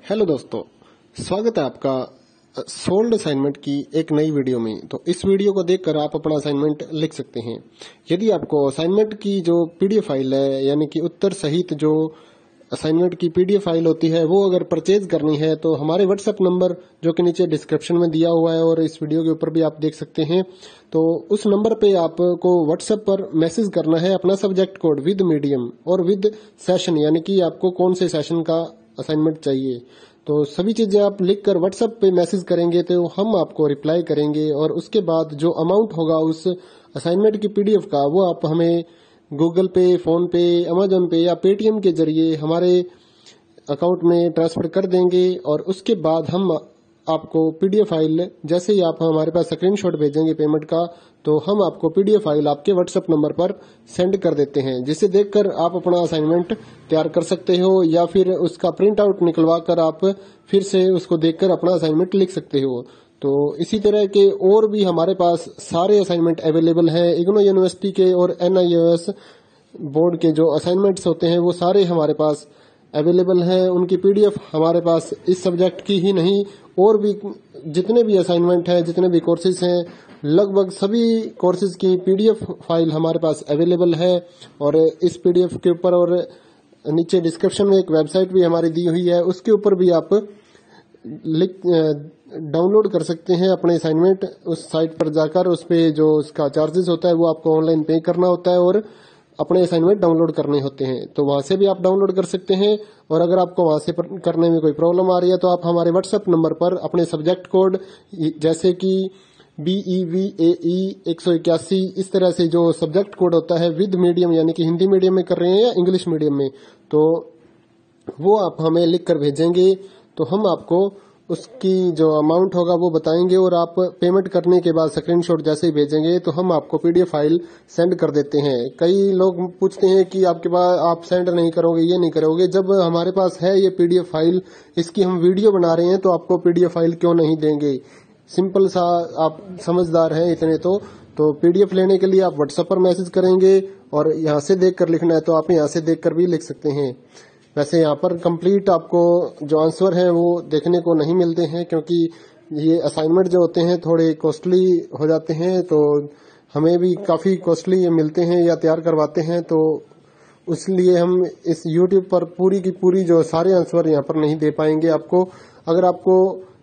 Hello दोस्तों, स्वागत है आपका सोल्ड असाइनमेंट की एक नई वीडियो में। तो इस वीडियो को देखकर आप अपना असाइनमेंट लिख सकते हैं। यदि आपको असाइनमेंट की जो पीडीएफ फाइल है, यानी कि उत्तर सहित जो असाइनमेंट की पीडीएफ फाइल होती है, वो अगर परचेज करनी है तो हमारे व्हाट्सएप नंबर जो कि नीचे डिस्क्रिप्शन में दिया हुआ है और इस वीडियो के ऊपर भी आप देख सकते हैं, तो उस नंबर पे आपको व्हाट्सएप पर मैसेज करना है अपना सब्जेक्ट कोड विद मीडियम और विद सेशन, यानी कि आपको कौन से सेशन का असाइनमेंट चाहिए। तो सभी चीजें आप लिखकर व्हाट्सएप पे मैसेज करेंगे तो हम आपको रिप्लाई करेंगे और उसके बाद जो अमाउंट होगा उस असाइनमेंट की पीडीएफ का, वो आप हमें गूगल पे, फोन पे, अमेजोन पे या पेटीएम के जरिए हमारे अकाउंट में ट्रांसफर कर देंगे। और उसके बाद हम आपको पीडीएफ फाइल, जैसे ही आप हमारे पास स्क्रीनशॉट भेजेंगे पेमेंट का, तो हम आपको पीडीएफ फाइल आपके व्हाट्सएप नंबर पर सेंड कर देते हैं, जिसे देखकर आप अपना असाइनमेंट तैयार कर सकते हो या फिर उसका प्रिंट आउट निकलवा कर आप फिर से उसको देखकर अपना असाइनमेंट लिख सकते हो। तो इसी तरह के और भी हमारे पास सारे असाइनमेंट अवेलेबल हैं। इग्नो यूनिवर्सिटी के और NIOS बोर्ड के जो असाइनमेंट्स होते हैं वो सारे हमारे पास अवेलेबल हैं। उनकी पीडीएफ हमारे पास इस सब्जेक्ट की ही नहीं, और भी जितने भी असाइनमेंट हैं, जितने भी कोर्सेज हैं, लगभग सभी कोर्सेज की पीडीएफ फाइल हमारे पास अवेलेबल है। और इस पीडीएफ के ऊपर और नीचे डिस्क्रिप्शन में एक वेबसाइट भी हमारी दी हुई है, उसके ऊपर भी आप डाउनलोड कर सकते हैं अपने असाइनमेंट। उस साइट पर जाकर उस पे जो उसका चार्जेस होता है वो आपको ऑनलाइन पे करना होता है और अपने असाइनमेंट डाउनलोड करने होते हैं। तो वहां से भी आप डाउनलोड कर सकते हैं। और अगर आपको वहां से करने में कोई प्रॉब्लम आ रही है तो आप हमारे व्हाट्सएप नंबर पर अपने सब्जेक्ट कोड, जैसे कि BEVAE 181, इस तरह से जो सब्जेक्ट कोड होता है विद मीडियम, यानी कि हिंदी मीडियम में कर रहे हैं या इंग्लिश मीडियम में, तो वो आप हमें लिख कर भेजेंगे तो हम आपको उसकी जो अमाउंट होगा वो बताएंगे। और आप पेमेंट करने के बाद स्क्रीनशॉट जैसे ही भेजेंगे तो हम आपको पीडीएफ फाइल सेंड कर देते हैं। कई लोग पूछते हैं कि आपके पास आप सेंड नहीं करोगे, ये नहीं करोगे। जब हमारे पास है ये पीडीएफ फाइल, इसकी हम वीडियो बना रहे हैं, तो आपको पीडीएफ फाइल क्यों नहीं देंगे। सिंपल सा, आप समझदार हैं इतने तो पीडीएफ लेने के लिए आप व्हाट्सएप पर मैसेज करेंगे और यहाँ से देख कर लिखना है तो आप यहाँ से देख कर भी लिख सकते हैं। वैसे यहाँ पर कंप्लीट आपको जो आंसर है वो देखने को नहीं मिलते हैं, क्योंकि ये असाइनमेंट जो होते हैं थोड़े कॉस्टली हो जाते हैं, तो हमें भी काफी कॉस्टली ये मिलते हैं या तैयार करवाते हैं। तो इसलिए हम इस YouTube पर पूरी की पूरी जो सारे आंसर यहाँ पर नहीं दे पाएंगे आपको। अगर आपको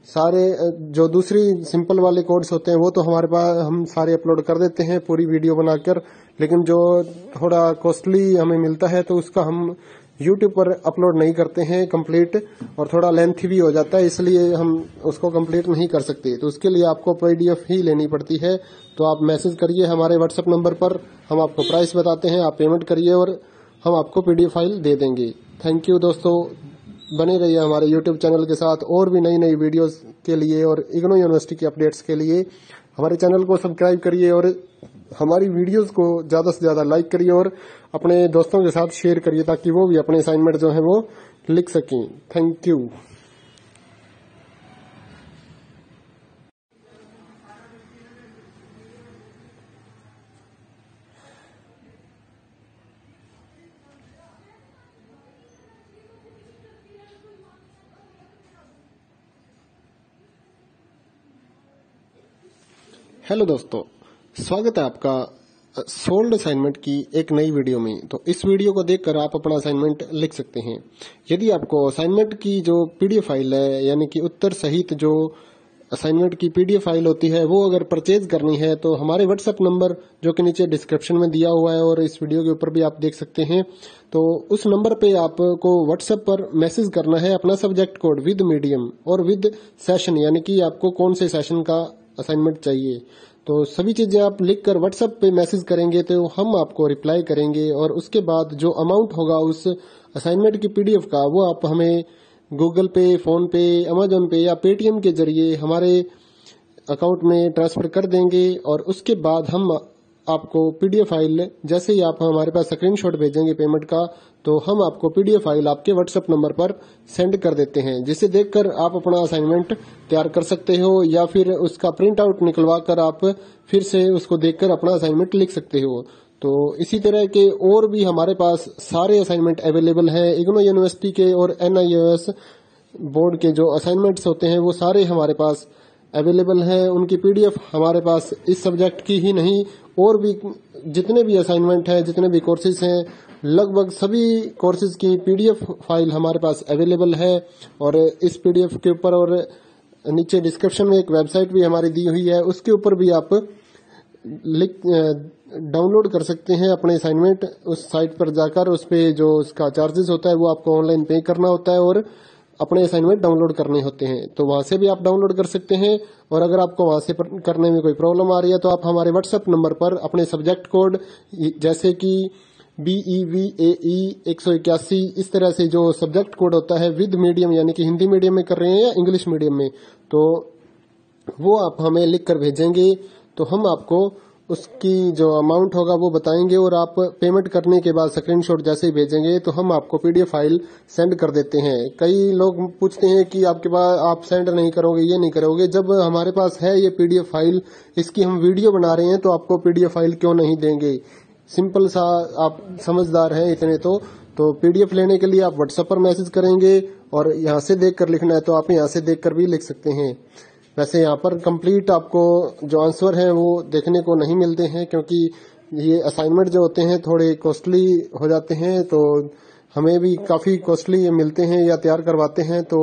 सारे जो दूसरी सिंपल वाले कोड्स होते हैं वो तो हमारे पास हम सारे अपलोड कर देते हैं पूरी वीडियो बनाकर, लेकिन जो थोड़ा कॉस्टली हमें मिलता है तो उसका हम YouTube पर अपलोड नहीं करते हैं कंप्लीट, और थोड़ा लेंथी भी हो जाता है, इसलिए हम उसको कंप्लीट नहीं कर सकते। तो उसके लिए आपको पीडीएफ ही लेनी पड़ती है। तो आप मैसेज करिए हमारे व्हाट्सएप नंबर पर, हम आपको प्राइस बताते हैं, आप पेमेंट करिए और हम आपको पीडीएफ फाइल दे देंगे। थैंक यू दोस्तों, बने रहिए हमारे YouTube चैनल के साथ और भी नई नई वीडियोस के लिए और इग्नो यूनिवर्सिटी के अपडेट्स के लिए हमारे चैनल को सब्सक्राइब करिए और हमारी वीडियोस को ज्यादा से ज्यादा लाइक करिए और अपने दोस्तों के साथ शेयर करिए, ताकि वो भी अपने असाइनमेंट जो है वो लिख सकें। Thank you. हेलो दोस्तों, स्वागत है आपका सोल्ड असाइनमेंट की एक नई वीडियो में। तो इस वीडियो को देखकर आप अपना असाइनमेंट लिख सकते हैं। यदि आपको असाइनमेंट की जो पीडीएफ फाइल है, यानी कि उत्तर सहित जो असाइनमेंट की पीडीएफ फाइल होती है, वो अगर परचेज करनी है तो हमारे व्हाट्सएप नंबर जो कि नीचे डिस्क्रिप्शन में दिया हुआ है और इस वीडियो के ऊपर भी आप देख सकते हैं, तो उस नंबर पे आपको व्हाट्सएप पर मैसेज करना है अपना सब्जेक्ट कोड विद मीडियम और विद सेशन, यानी कि आपको कौन से सेशन का असाइनमेंट चाहिए। तो सभी चीजें आप लिखकर व्हाट्सएप पे मैसेज करेंगे तो हम आपको रिप्लाई करेंगे और उसके बाद जो अमाउंट होगा उस असाइनमेंट की पीडीएफ का, वो आप हमें गूगल पे, फोन पे, अमेजोन पे या पेटीएम के जरिए हमारे अकाउंट में ट्रांसफर कर देंगे। और उसके बाद हम आपको पीडीएफ फाइल, जैसे ही आप हमारे पास स्क्रीनशॉट भेजेंगे पेमेंट का, तो हम आपको पीडीएफ फाइल आपके व्हाट्सएप नंबर पर सेंड कर देते हैं, जिसे देखकर आप अपना असाइनमेंट तैयार कर सकते हो या फिर उसका प्रिंट आउट निकलवा कर आप फिर से उसको देखकर अपना असाइनमेंट लिख सकते हो। तो इसी तरह के और भी हमारे पास सारे असाइनमेंट अवेलेबल हैं। इग्नो यूनिवर्सिटी के और NIOS बोर्ड के जो असाइनमेंट्स होते हैं वो सारे हमारे पास अवेलेबल है। उनकी पीडीएफ हमारे पास इस सब्जेक्ट की ही नहीं और भी जितने भी असाइनमेंट हैं, जितने भी कोर्सेज हैं, लगभग सभी कोर्सेज की पीडीएफ फाइल हमारे पास अवेलेबल है। और इस पीडीएफ के ऊपर और नीचे डिस्क्रिप्शन में एक वेबसाइट भी हमारी दी हुई है, उसके ऊपर भी आप डाउनलोड कर सकते हैं अपने असाइनमेंट। उस साइट पर जाकर उस पे जो उसका चार्जेस होता है वो आपको ऑनलाइन पे करना होता है और अपने असाइनमेंट डाउनलोड करने होते हैं। तो वहां से भी आप डाउनलोड कर सकते हैं। और अगर आपको वहां से करने में कोई प्रॉब्लम आ रही है तो आप हमारे व्हाट्सएप नंबर पर अपने सब्जेक्ट कोड जैसे कि BEVAE 181 इस तरह से जो सब्जेक्ट कोड होता है विद मीडियम यानी कि हिंदी मीडियम में कर रहे हैं या इंग्लिश मीडियम में, तो वो आप हमें लिख कर भेजेंगे तो हम आपको उसकी जो अमाउंट होगा वो बताएंगे और आप पेमेंट करने के बाद स्क्रीनशॉट जैसे ही भेजेंगे तो हम आपको पीडीएफ फाइल सेंड कर देते हैं। कई लोग पूछते हैं कि आपके पास आप सेंड नहीं करोगे, ये नहीं करोगे। जब हमारे पास है ये पीडीएफ फाइल, इसकी हम वीडियो बना रहे हैं तो आपको पीडीएफ फाइल क्यों नहीं देंगे। सिंपल सा, आप समझदार हैं इतने तो पीडीएफ लेने के लिए आप व्हाट्सएप पर मैसेज करेंगे और यहाँ से देख कर लिखना है तो आप यहाँ से देख कर भी लिख सकते हैं। वैसे यहाँ पर कंप्लीट आपको जो आंसर है वो देखने को नहीं मिलते हैं क्योंकि ये असाइनमेंट जो होते हैं थोड़े कॉस्टली हो जाते हैं, तो हमें भी काफी कॉस्टली मिलते हैं या तैयार करवाते हैं। तो